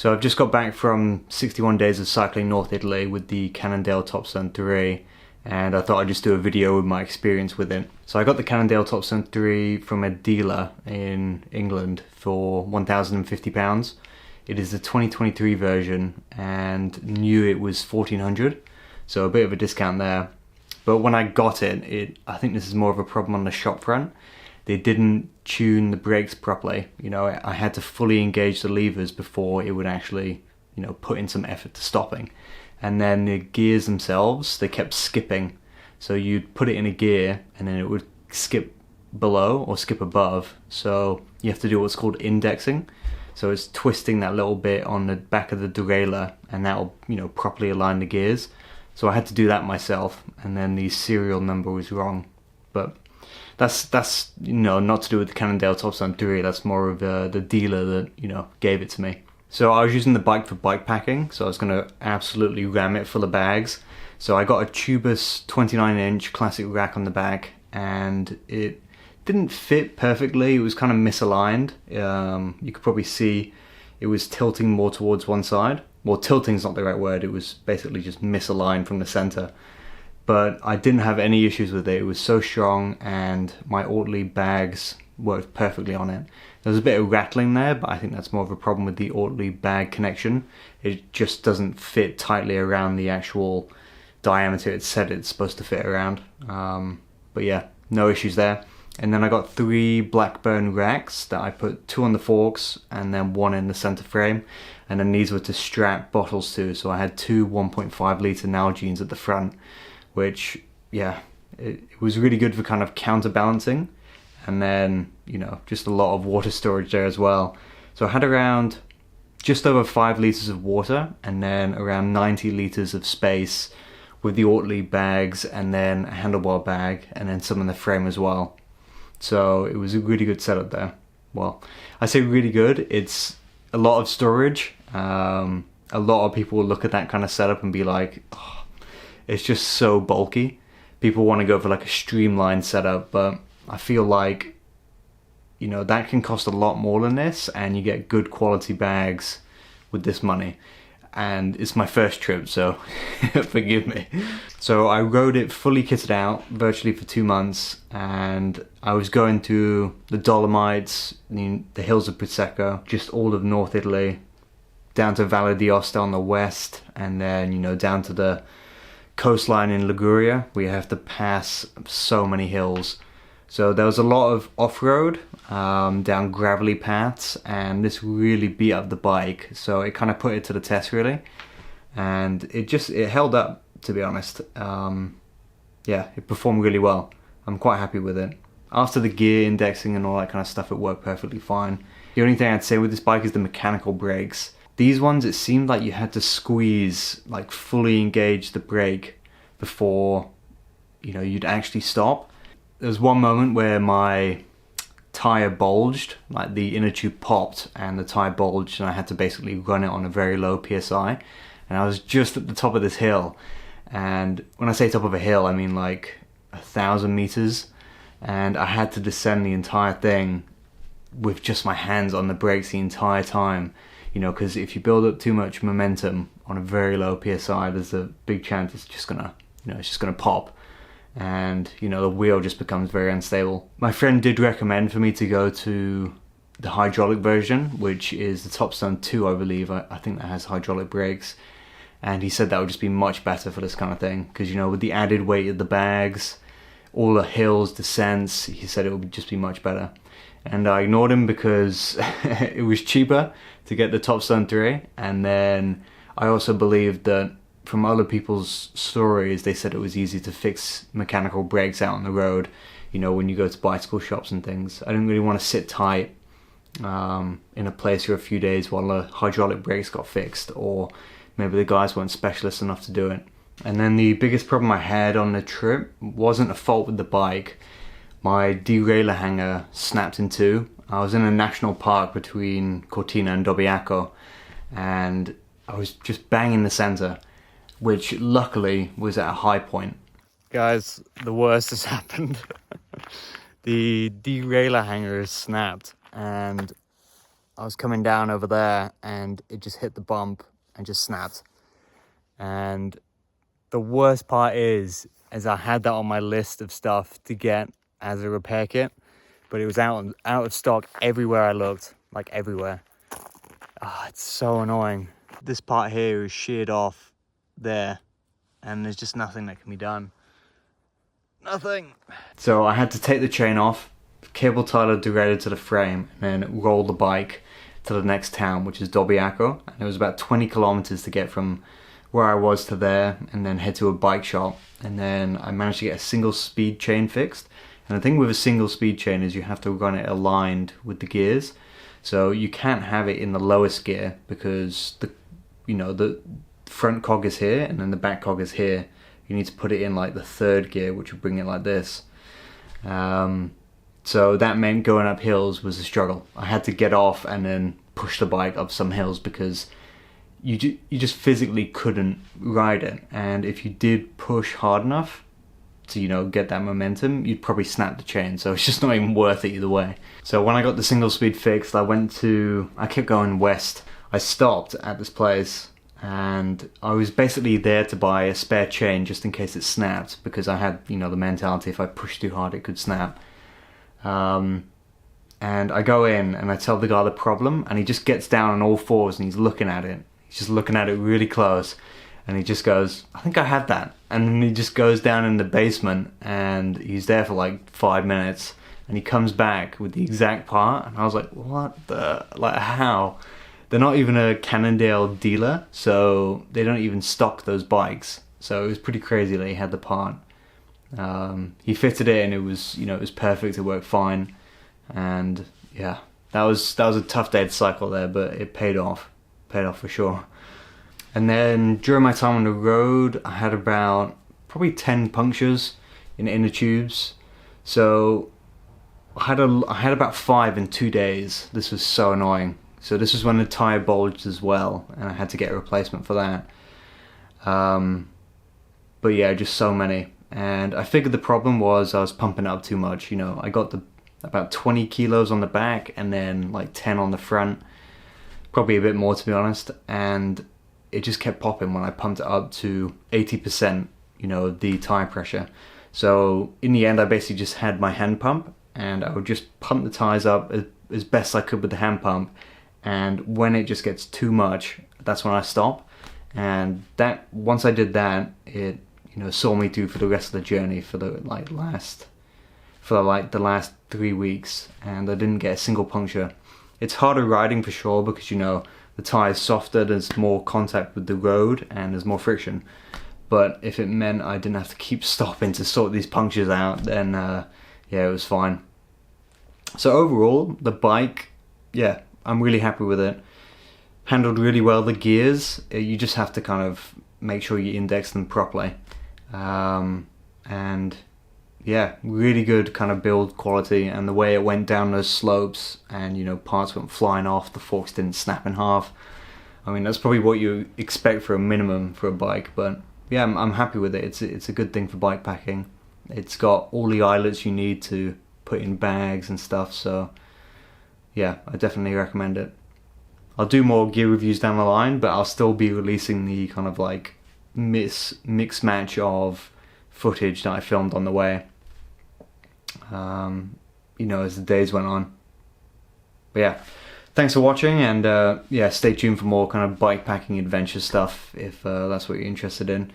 So I've just got back from 61 days of cycling North Italy with the Cannondale Topstone 3, and I thought I'd just do a video with my experience with it. So I got the Cannondale Topstone 3 from a dealer in England for £1,050. It is the 2023 version and new it was 1400, so a bit of a discount there. But when I got it, I think this is more of a problem on the shop front. They didn't tune the brakes properly. You know, I had to fully engage the levers before it would actually, you know, put in some effort to stopping. And then the gears themselves, they kept skipping. So you'd put it in a gear and then it would skip below or skip above. So you have to do what's called indexing. So it's twisting that little bit on the back of the derailleur and that'll, you know, properly align the gears. So I had to do that myself, and then the serial number was wrong. But that's you know, not to do with the Cannondale Topstone 3, that's more of the dealer that, you know, gave it to me. So I was using the bike for bike packing, so I was going to absolutely ram it full of bags. So I got a tubeless 29-inch classic rack on the back, and it didn't fit perfectly. It was kind of misaligned. You could probably see it was tilting more towards one side. Well, tilting's not the right word, it was basically just misaligned from the center. But I didn't have any issues with it. It was so strong, and my Oatly bags worked perfectly on it. There was a bit of rattling there, but I think that's more of a problem with the Oatly bag connection. It just doesn't fit tightly around the actual diameter it said it's supposed to fit around. But yeah, no issues there. And then I got 3 Blackburn racks that I put 2 on the forks and then 1 in the center frame. And then these were to strap bottles to, so I had 2 1.5 litre Nalgene's at the front, which, yeah, it was really good for kind of counterbalancing. And then, you know, just a lot of water storage there as well. So I had around just over 5 litres of water and then around 90 litres of space with the Oatly bags and then a handlebar bag and then some in the frame as well. So it was a really good setup there. Well, I say really good, it's a lot of storage. A lot of people will look at that kind of setup and be like, oh, it's just so bulky. People want to go for like a streamlined setup, but I feel like, you know, that can cost a lot more than this and you get good quality bags with this money. And it's my first trip, so forgive me. So I rode it fully kitted out, virtually for 2 months, and I was going to the Dolomites, the hills of Prosecco, just all of North Italy, down to Valle d'Aosta on the west, and then, you know, down to the coastline in Liguria, where you have to pass so many hills. So there was a lot of off-road, down gravelly paths, and this really beat up the bike, so it kind of put it to the test really, and it held up, to be honest. Yeah, it performed really well. I'm quite happy with it. After the gear indexing and all that kind of stuff, it worked perfectly fine. The only thing I'd say with this bike is the mechanical brakes. These ones, it seemed like you had to squeeze, like fully engage the brake before, you know, you'd actually stop. There was one moment where my tire bulged, like the inner tube popped and the tire bulged, and I had to basically run it on a very low PSI. And I was just at the top of this hill, and when I say top of a hill, I mean like 1,000 meters, and I had to descend the entire thing with just my hands on the brakes the entire time. You know, because if you build up too much momentum on a very low PSI, there's a big chance it's just gonna, you know, it's just gonna pop. And, you know, the wheel just becomes very unstable. My friend did recommend for me to go to the hydraulic version, which is the Topstone 2, I believe. I think that has hydraulic brakes. And he said that would just be much better for this kind of thing. Because, you know, with the added weight of the bags, all the hills, descents, he said it would just be much better. And I ignored him because it was cheaper to get the Topstone 3. And then I also believed that from other people's stories, they said it was easy to fix mechanical brakes out on the road, you know, when you go to bicycle shops and things. I didn't really want to sit tight in a place for a few days while the hydraulic brakes got fixed, or maybe the guys weren't specialists enough to do it. And then the biggest problem I had on the trip wasn't a fault with the bike. My derailleur hanger snapped in two. I was in a national park between Cortina and Dobbiaco, and I was just banging the center, which luckily was at a high point. Guys, the worst has happened. The derailleur hanger is snapped, and I was coming down over there and it just hit the bump and just snapped. And the worst part is I had that on my list of stuff to get as a repair kit, but it was out of stock everywhere I looked, like everywhere. Ah, it's so annoying. This part here is sheared off there, and there's just nothing that can be done. Nothing. So I had to take the chain off, cable tie it directly to the frame, and then roll the bike to the next town, which is Dobiaco. And it was about 20 kilometers to get from where I was to there, and then head to a bike shop. And then I managed to get a single speed chain fixed. And the thing with a single speed chain is you have to run it aligned with the gears. So you can't have it in the lowest gear because the front cog is here and then the back cog is here. You need to put it in like the third gear, which would bring it like this. So that meant going up hills was a struggle. I had to get off and then push the bike up some hills because you just physically couldn't ride it. And if you did push hard enough to, get that momentum, you'd probably snap the chain. So it's just not even worth it either way. So when I got the single speed fixed, I kept going west. I stopped at this place and I was basically there to buy a spare chain just in case it snapped, because I had, the mentality if I pushed too hard it could snap. And I go in and I tell the guy the problem, and he just gets down on all fours and he's looking at it. He's just looking at it really close, and he just goes, "I think I had that." And then he just goes down in the basement and he's there for like 5 minutes, and he comes back with the exact part, and I was like, how? They're not even a Cannondale dealer, so they don't even stock those bikes. So it was pretty crazy that he had the part. He fitted it and it was perfect, it worked fine. And yeah, that was a tough day to cycle there, but it paid off for sure. And then during my time on the road, I had about probably 10 punctures in inner tubes. So I had about 5 in 2 days. This was so annoying. So this was when the tire bulged as well, and I had to get a replacement for that. But yeah, just so many. And I figured the problem was I was pumping up too much. I got about 20 kilos on the back and then like 10 on the front. Probably a bit more, to be honest. And it just kept popping when I pumped it up to 80%, of the tire pressure. So in the end, I basically just had my hand pump, and I would just pump the tires up as best I could with the hand pump. And when it just gets too much, that's when I stop. And that once I did that, it saw me through for the rest of the journey for the last 3 weeks, and I didn't get a single puncture. It's harder riding for sure because the tire's softer, there's more contact with the road and there's more friction. But if it meant I didn't have to keep stopping to sort these punctures out, then yeah, it was fine. So overall, the bike, yeah, I'm really happy with it. Handled really well the gears. You just have to kind of make sure you index them properly. And yeah, really good kind of build quality, and the way it went down those slopes and parts went flying off, the forks didn't snap in half. I mean, that's probably what you expect for a minimum for a bike, but yeah, I'm happy with it. It's a good thing for bike packing. It's got all the eyelets you need to put in bags and stuff, so yeah, I definitely recommend it. I'll do more gear reviews down the line, but I'll still be releasing the kind of like mix match of footage that I filmed on the way, as the days went on. But yeah, thanks for watching, and yeah, stay tuned for more kind of bike packing adventure stuff if that's what you're interested in.